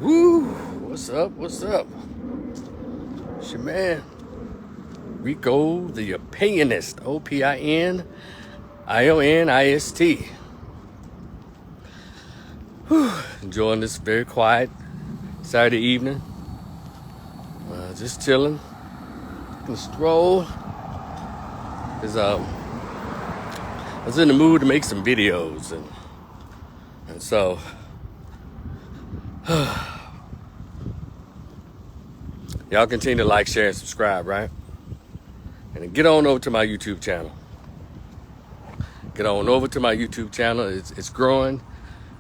Woo! What's up? What's up? It's your man, Rico the Opinionist. OPINIONIST. Enjoying this very quiet Saturday evening. Just chilling. Taking a stroll. I was in the mood to make some videos, and so y'all continue to like, share, and subscribe, right? And then get on over to my YouTube channel. Get on over to my YouTube channel. It's growing,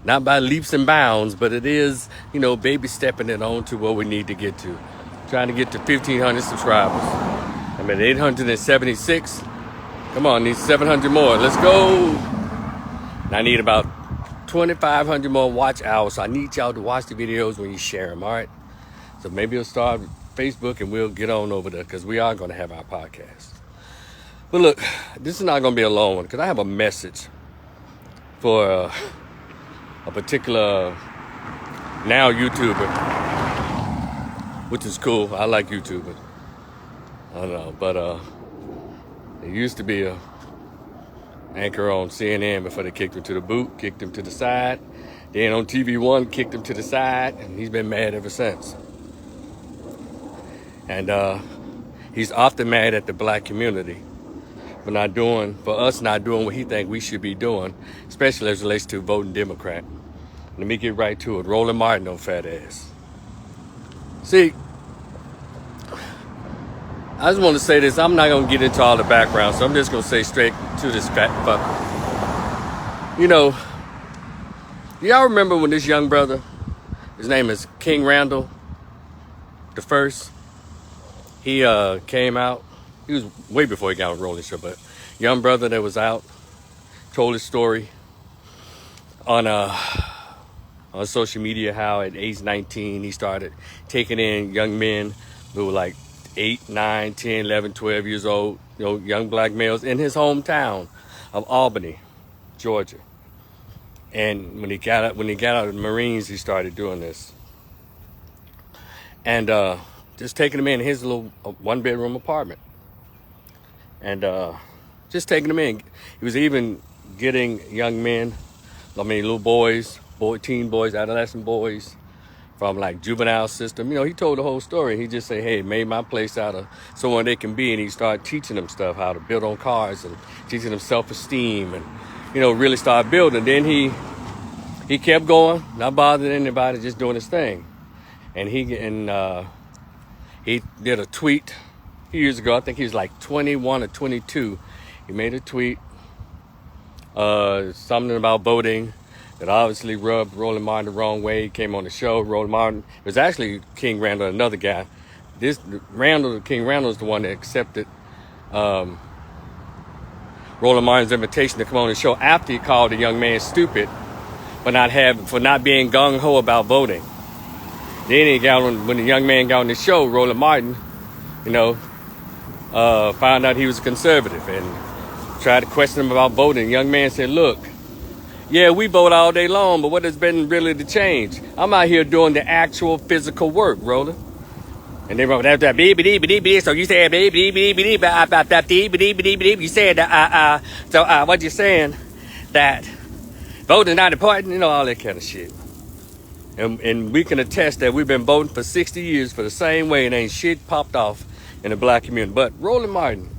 not by leaps and bounds, but it is, baby stepping it on to where we need to get to. Trying to get to 1,500 subscribers. I'm at 876. Come on, need 700 more. Let's go. And I need about 2,500 more watch hours. So I need y'all to watch the videos when you share them, all right? So maybe we'll start with Facebook and we'll get on over there because we are going to have our podcast. But look, this is not going to be a long one because I have a message for a particular now YouTuber, which is cool. I like YouTubers. I don't know, but there used to be a anchor on CNN before they kicked him to the boot, kicked him to the side. Then on TV1, kicked him to the side, and he's been mad ever since. And he's often mad at the black community for us not doing what he think we should be doing, especially as it relates to voting Democrat. Let me get right to it. Roland Martin, no fat ass. See, I just want to say this. I'm not going to get into all the background, so I'm just going to say straight to this fat fucker. Y'all remember when this young brother, his name is King Randall, the first, he came out. He was way before he got on Rolling Show, but young brother that was out told his story on social media how at age 19 he started taking in young men who were like 8, 9, 10, 11, 12 years old, young black males in his hometown of Albany, Georgia. And when he got out of the Marines, he started doing this. And just taking them in his little one-bedroom apartment. And just taking them in. He was even getting young men, little boys, teen boys, adolescent boys, from like juvenile system. He told the whole story. He just said, hey, made my place out of someone they can be. And he started teaching them stuff, how to build on cars and teaching them self-esteem and, really started building. Then he kept going, not bothering anybody, just doing his thing. And he did a tweet a few years ago. I think he was like 21 or 22. He made a tweet, something about voting that obviously rubbed Roland Martin the wrong way. He came on the show. Roland Martin, it was actually King Randall, another guy. King Randall is the one that accepted Roland Martin's invitation to come on the show after he called the young man stupid for not being gung-ho about voting. Then when the young man got on the show, Roland Martin, found out he was a conservative and tried to question him about voting. The young man said, look, yeah, we vote all day long, but what has been really the change? I'm out here doing the actual physical work, Roland. And they wrote that so you said you said so what you saying that voting not important, all that kind of shit. And we can attest that we've been voting for 60 years for the same way and ain't shit popped off in the black community. But Roland Martin,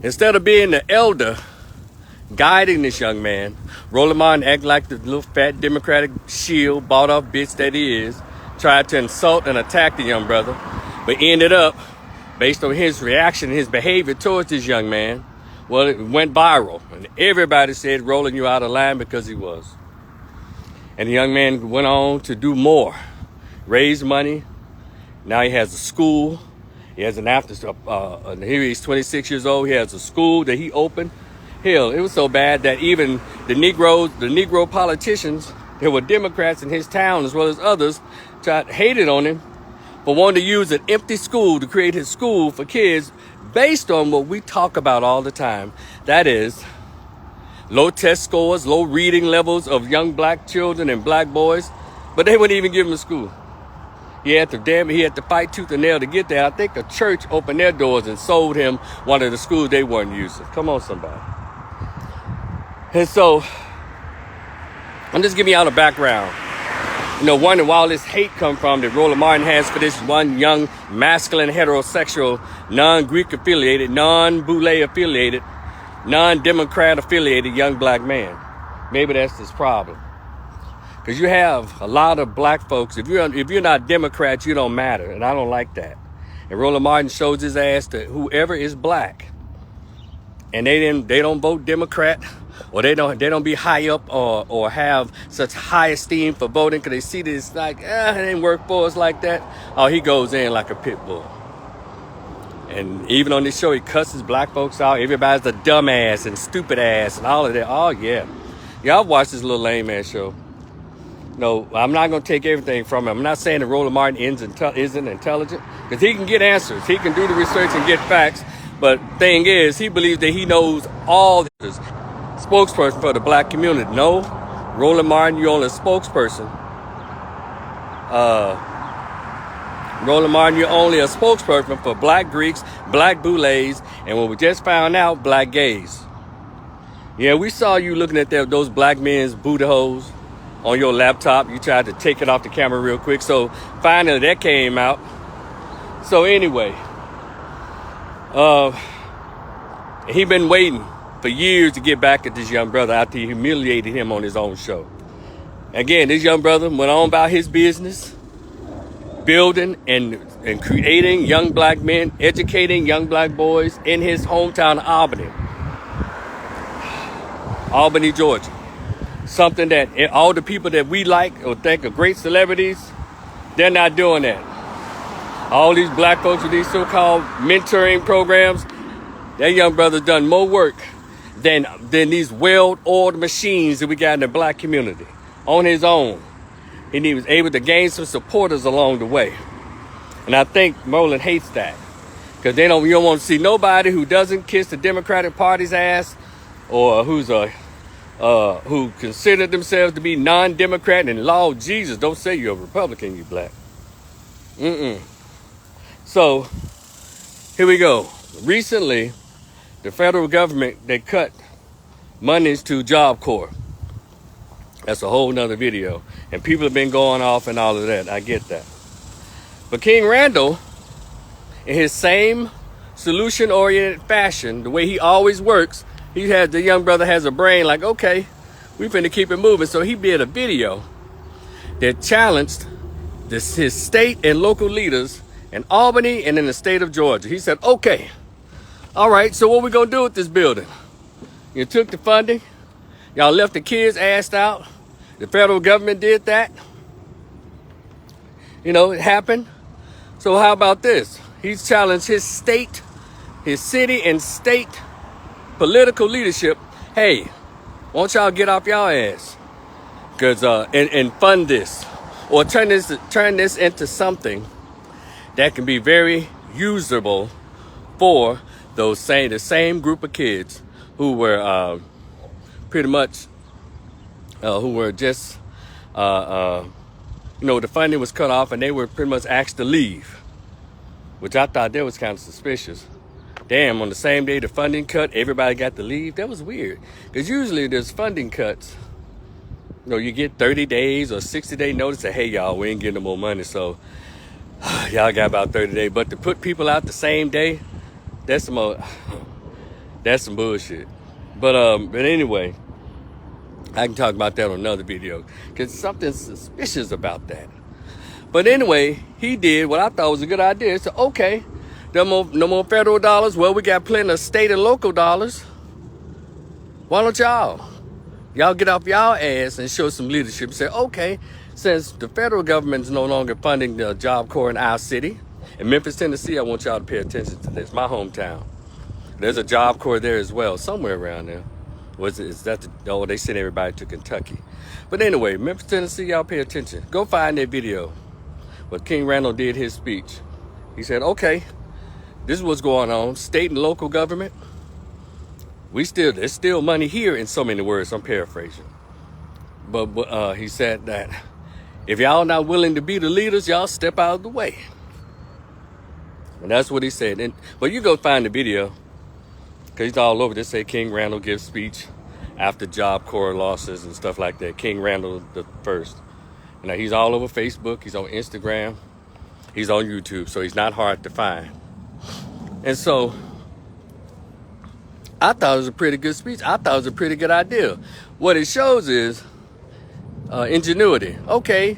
instead of being the elder guiding this young man, Roland Martin acted like the little fat Democratic shield, bought off bitch that he is, tried to insult and attack the young brother, but ended up, based on his reaction and his behavior towards this young man, well, it went viral. And everybody said Roland, you out of line, because he was. And the young man went on to do more, raise money. Now he has a school. He has here he's 26 years old. He has a school that he opened. Hell, it was so bad that even the Negro politicians, there were Democrats in his town as well as others, hated on him for wanting to use an empty school to create his school for kids based on what we talk about all the time. That is low test scores, low reading levels of young black children and black boys But they wouldn't even give him a school. He had to fight tooth and nail to get there. I think a church opened their doors and sold him one of the schools they weren't using. Come on, somebody. And so, I'm just giving y'all a background. Wondering where all this hate come from that Roland Martin has for this one young, masculine, heterosexual, non-Greek affiliated, non-Boule affiliated, non-Democrat affiliated young black man. Maybe that's his problem. Because you have a lot of black folks, if you're not Democrat, you don't matter. And I don't like that. And Roland Martin shows his ass to whoever is black. And they don't vote Democrat, or they don't be high up or have such high esteem for voting because they see this like, it ain't work for us like that. Oh, he goes in like a pit bull. And even on this show, he cusses black folks out. Everybody's a dumbass and stupid ass and all of that. Oh, yeah. Y'all watch this little lame ass show. No, I'm not going to take everything from him. I'm not saying that Roland Martin isn't intelligent, because he can get answers. He can do the research and get facts. But thing is, he believes that he knows all this. Spokesperson for the black community. No, Roland Martin, you're only a spokesperson. Roland Martin, you're only a spokesperson for black Greeks, black Boules, and what we just found out, black gays. Yeah, we saw you looking at those black men's booty holes on your laptop. You tried to take it off the camera real quick. So finally that came out. So anyway, he been waiting for years to get back at this young brother after he humiliated him on his own show. Again, this young brother went on about his business, building and creating young black men, educating young black boys in his hometown of Albany, Georgia. Something that all the people that we like or think are great celebrities, they're not doing that. All these black folks with these so-called mentoring programs, that young brother's done more work than these well-oiled machines that we got in the black community on his own. And he was able to gain some supporters along the way. And I think Roland hates that, because you don't want to see nobody who doesn't kiss the Democratic Party's ass, or who consider themselves to be non-Democrat. And Lord Jesus, don't say you're a Republican, you black. So here we go. Recently, the federal government, they cut monies to Job Corps. That's a whole nother video. And people have been going off and all of that. I get that. But King Randall, in his same solution-oriented fashion, the way he always works, the young brother has a brain like, okay, we finna keep it moving. So he did a video that challenged his state and local leaders in Albany and in the state of Georgia. He said, okay, all right, so what we gonna do with this building? You took the funding, y'all left the kids assed out. The federal government did that. It happened. So how about this? He's challenged his state, his city and state political leadership. Hey, won't y'all get off y'all ass? Because and fund this, or turn this into something that can be very usable for the same group of kids who were pretty much who were just the funding was cut off and they were pretty much asked to leave, which I thought that was kind of suspicious. Damn, on the same day the funding cut, everybody got to leave. That was weird, because usually there's funding cuts. You get 30 days or 60-day notice that, hey, y'all, we ain't getting no more money, so y'all got about 30 days. But to put people out the same day, that's some bullshit. But anyway, I can talk about that on another video, because something suspicious about that. But anyway, he did what I thought was a good idea. So, okay, no more federal dollars. Well, we got plenty of state and local dollars. Why don't y'all get off y'all ass and show some leadership and say, okay, since the federal government's no longer funding the Job Corps in our city, in Memphis, Tennessee, I want y'all to pay attention to this, my hometown. There's a Job Corps there as well, somewhere around there. They sent everybody to Kentucky. But anyway, Memphis, Tennessee, y'all pay attention. Go find that video where King Randall did his speech. He said, okay, this is what's going on. State and local government, there's still money here, in so many words. I'm paraphrasing. But he said that If y'all not willing to be the leaders, y'all step out of the way. And that's what he said. And well, you go find the video, because he's all over this. Say King Randall gives speech after Job Corps losses and stuff like that. King Randall the first. Now he's all over Facebook. He's on Instagram. He's on YouTube. So he's not hard to find. And so I thought it was a pretty good speech. I thought it was a pretty good idea. What it shows is ingenuity. Okay,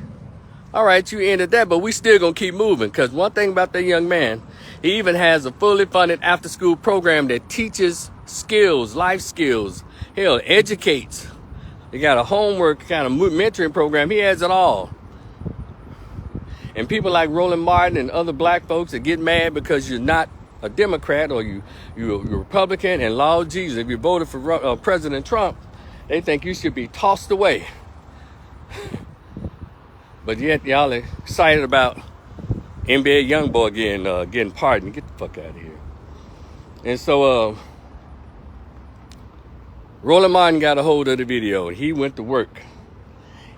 all right, you ended that, but we still gonna keep moving. Because one thing about that young man, he even has a fully funded after-school program that teaches skills, life skills. Hell, educates. He got a homework kind of mentoring program. He has it all. And people like Roland Martin and other black folks that get mad because you're not a Democrat or you're a Republican, and Lord Jesus, if you voted for President Trump, they think you should be tossed away. But yet y'all are excited about NBA YoungBoy getting pardoned. Get the fuck out of here. And so Roland Martin got a hold of the video. He went to work.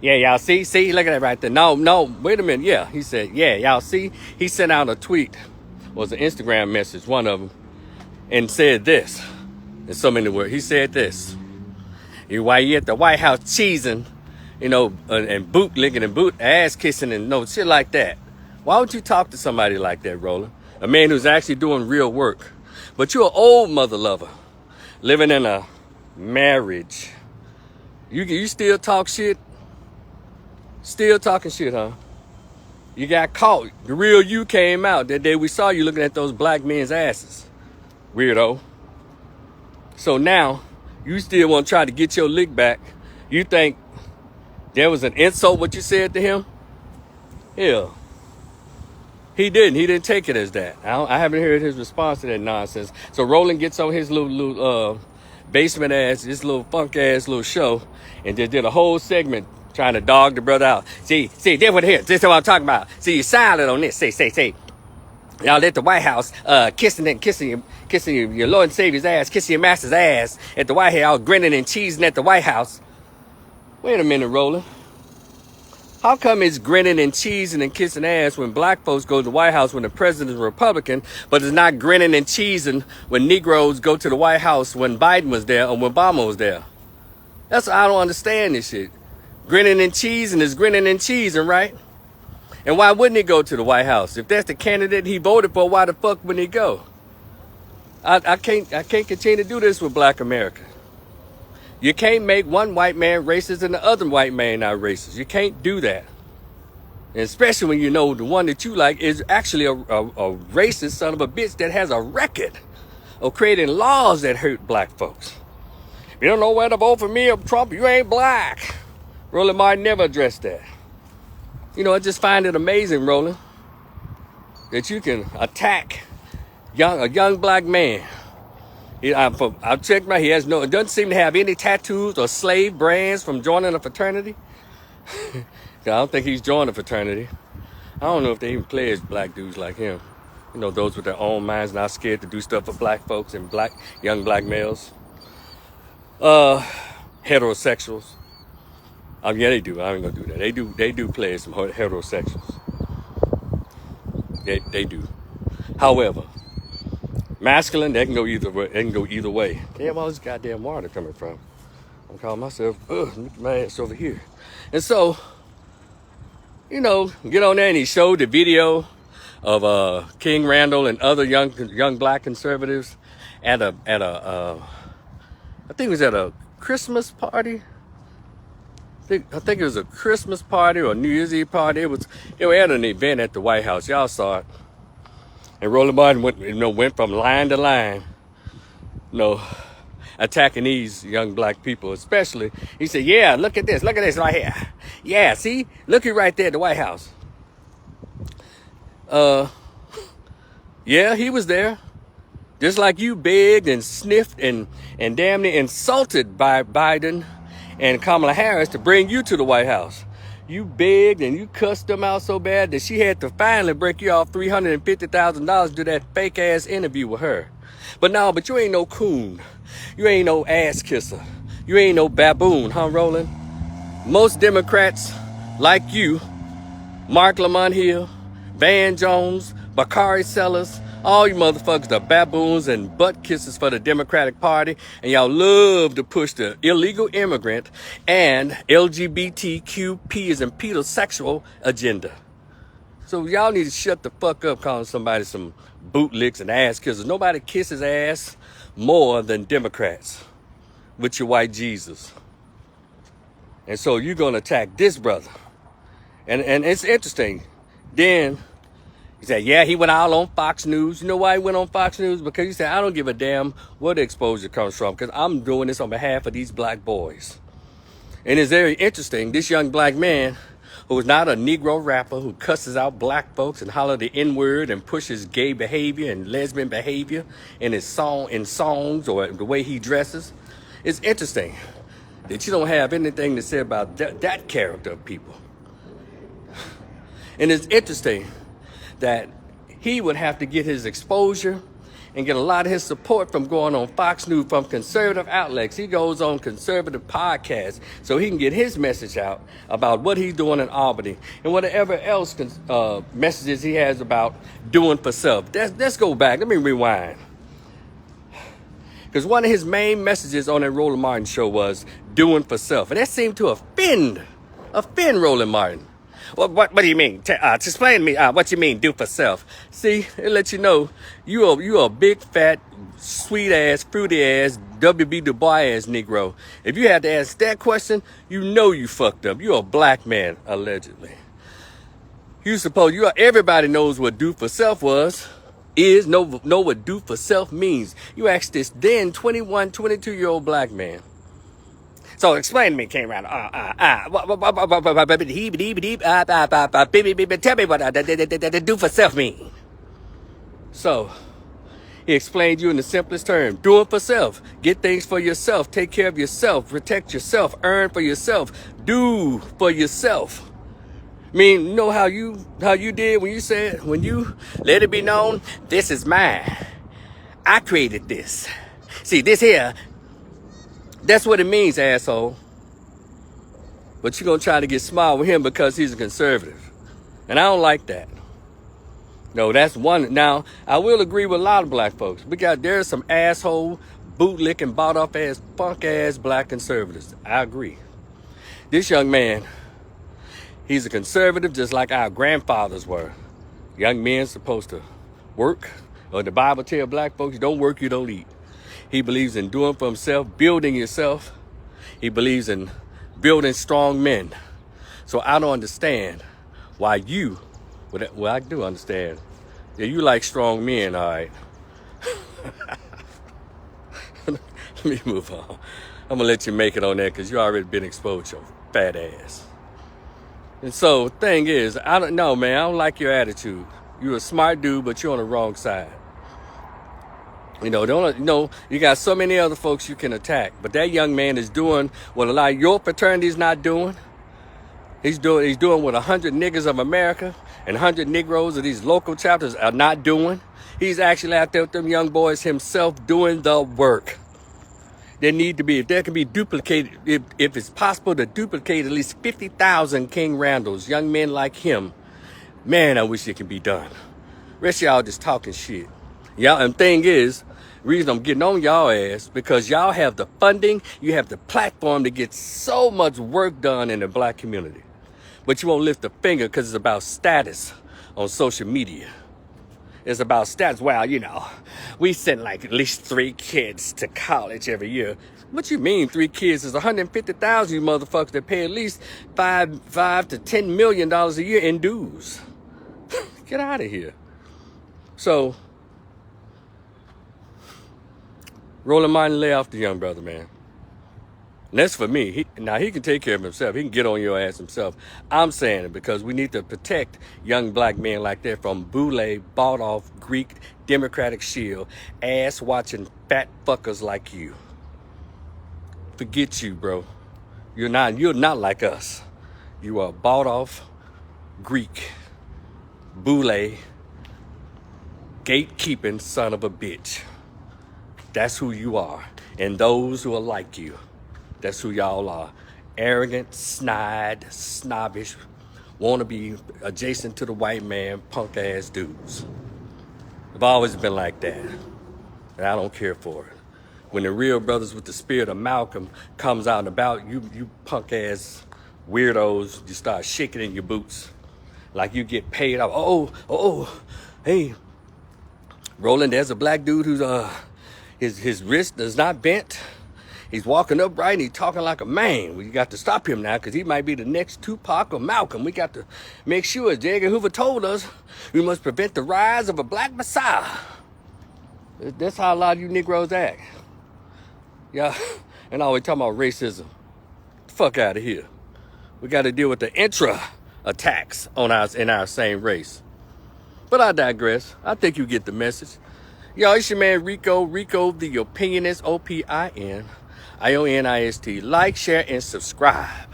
Yeah, y'all see, look at that right there. No, wait a minute. Yeah, he said, yeah, y'all see. He sent out a tweet, was an Instagram message, one of them, and said this in so many words. He said this: while you at the White House cheesing, and boot licking and ass kissing and shit like that. Why would you talk to somebody like that, Roland? A man who's actually doing real work. But you're an old mother lover, living in a marriage. You still talk shit? Still talking shit, huh? You got caught. The real you came out that day we saw you looking at those black men's asses. Weirdo. So now, you still want to try to get your lick back. You think there was an insult what you said to him? Hell. He didn't take it as that. I haven't heard his response to that nonsense. So Roland gets on his little basement ass, this little funk ass little show, and just did a whole segment trying to dog the brother out. See, this what here. This is what I'm talking about. See, you're silent on this. Say. Y'all at the White House, kissing your Lord and Savior's ass, kissing your master's ass at the White House, y'all grinning and cheesing at the White House. Wait a minute, Roland. How come it's grinning and cheesing and kissing ass when black folks go to the White House when the president is a Republican, but it's not grinning and cheesing when Negroes go to the White House when Biden was there or when Obama was there? I don't understand this shit. Grinning and cheesing is grinning and cheesing, right? And why wouldn't he go to the White House? If that's the candidate he voted for, why the fuck wouldn't he go? I can't continue to do this with black America. You can't make one white man racist and the other white man not racist. You can't do that. And especially when you know the one that you like is actually a racist son of a bitch that has a record of creating laws that hurt black folks. If you don't know whether to vote for me or Trump, you ain't black. Roland Martin never addressed that. I just find it amazing, Roland, that you can attack a young black man. I've checked my. It doesn't seem to have any tattoos or slave brands from joining a fraternity. I don't think he's joined a fraternity. I don't know if they even play as black dudes like him. Those with their own minds, not scared to do stuff for black folks and young black males. Heterosexuals. Yeah, they do. I ain't gonna do that. They do play as some heterosexuals. They do. However, masculine, they can go either way. Damn, all this goddamn water coming from? I'm calling myself, my ass over here. And so, get on there and he showed the video of King Randall and other young black conservatives at a I think it was at a Christmas party. I think it was a Christmas party or a New Year's Eve party. It was at an event at the White House. Y'all saw it. And Roland Martin went from line to line, attacking these young black people, especially. He said, yeah, look at this right here. Yeah, see? Looky right there at the White House. Yeah, he was there. Just like you begged and sniffed and damn near insulted by Biden and Kamala Harris to bring you to the White House. You begged and you cussed them out so bad that she had to finally break you off $350,000 to do that fake ass interview with her. But you ain't no coon. You ain't no ass kisser. You ain't no baboon, huh, Roland? Most Democrats like you Mark Lamont Hill, Van Jones, Bakari Sellers, all you motherfuckers are baboons and butt kisses for the Democratic Party, and y'all love to push the illegal immigrant and LGBTQP and pedosexual agenda. So y'all need to shut the fuck up calling somebody some bootlicks and ass kissers. Nobody kisses ass more than Democrats with your white Jesus. And so you're going to attack this brother. And it's interesting. Then he said, yeah, he went all on Fox News. You know why he went on Fox News? Because he said, I don't give a damn where the exposure comes from, because I'm doing this on behalf of these black boys. And it's very interesting. This young black man, who is not a Negro rapper who cusses out black folks and holler the N-word and pushes gay behavior and lesbian behavior in songs or the way he dresses, it's interesting that you don't have anything to say about that character of people. And it's interesting that he would have to get his exposure and get a lot of his support from going on Fox News, from conservative outlets. He goes on conservative podcasts so he can get his message out about what he's doing in Albany and whatever else messages he has about doing for self. Let's go back. Let me rewind. Because one of his main messages on that Roland Martin show was doing for self. And that seemed to offend Roland Martin. What do you mean? Explain to me what you mean, do for self. See, it lets you know you a big, fat, sweet-ass, fruity-ass, W.B. Du Bois-ass Negro. If you had to ask that question, you know you fucked up. You're a black man, allegedly. Everybody knows what do for self know what do for self means. You ask this then 21, 22-year-old black man. So explain to me, King Randall. Tell me what the do for self mean. So he explained to you in the simplest term: do it for self. Get things for yourself. Take care of yourself. Protect yourself. Earn for yourself. Do for yourself. I mean, you know how you did when you let it be known, this is mine. I created this. See, this here. That's what it means, asshole. But you're going to try to get smart with him because he's a conservative. And I don't like that. No, that's one. Now, I will agree with a lot of black folks. There's some asshole, bootlicking, bought-off ass, punk-ass black conservatives. I agree. This young man, he's a conservative just like our grandfathers were. Young men supposed to work. Or the Bible tells black folks, you don't work, you don't eat. He believes in doing for himself, building yourself. He believes in building strong men. So I don't understand why well, I do understand. Yeah, you like strong men, all right. Let me move on. I'm going to let you make it on that because you already been exposed, your fat ass. And so the thing is, I don't know, man. I don't like your attitude. You're a smart dude, but you're on the wrong side. You got so many other folks you can attack, but that young man is doing what a lot of your fraternity's not doing. He's doing what 100 niggas of America and 100 Negroes of these local chapters are not doing. He's actually out there with them young boys himself doing the work. There need to be, if there can be duplicated, if it's possible to duplicate at least 50,000 King Randalls, young men like him, man, I wish it could be done. Rest of y'all just talking shit. Y'all, and thing is, reason I'm getting on y'all ass, because y'all have the funding, you have the platform to get so much work done in the black community. But you won't lift a finger because it's about status on social media. It's about stats. Well, we send like at least 3 kids to college every year. What you mean 3 kids? There's 150,000 you motherfuckers that pay at least $5 to $10 million a year in dues. Get out of here. So, Roland Martin, lay off the young brother, man. And that's for me. He can take care of himself. He can get on your ass himself. I'm saying it because we need to protect young black men like that from boule, bought-off, Greek, Democratic shield, ass-watching fat fuckers like you. Forget you, bro. You're not like us. You are bought-off, Greek, boule, gatekeeping son of a bitch. That's who you are. And those who are like you, that's who y'all are. Arrogant, snide, snobbish, want to be adjacent to the white man, punk ass dudes. I've always been like that, and I don't care for it. When the real brothers with the spirit of Malcolm comes out and about, you punk ass weirdos, you start shaking in your boots like you get paid off. Hey, Roland, there's a black dude who's his wrist is not bent. He's walking upright and he's talking like a man. We got to stop him now because he might be the next Tupac or Malcolm. We got to make sure, as J. Edgar Hoover told us, we must prevent the rise of a black messiah. That's how a lot of you Negroes act. Yeah, and always talking about racism. Fuck out of here. We got to deal with the intra attacks on us in our same race. But I digress. I think you get the message. Yo, it's your man Rico. Rico, the opinionist, OPINIONIST. Like, share, and subscribe.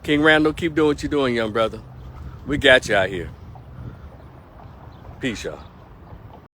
King Randall, keep doing what you're doing, young brother. We got you out here. Peace, y'all.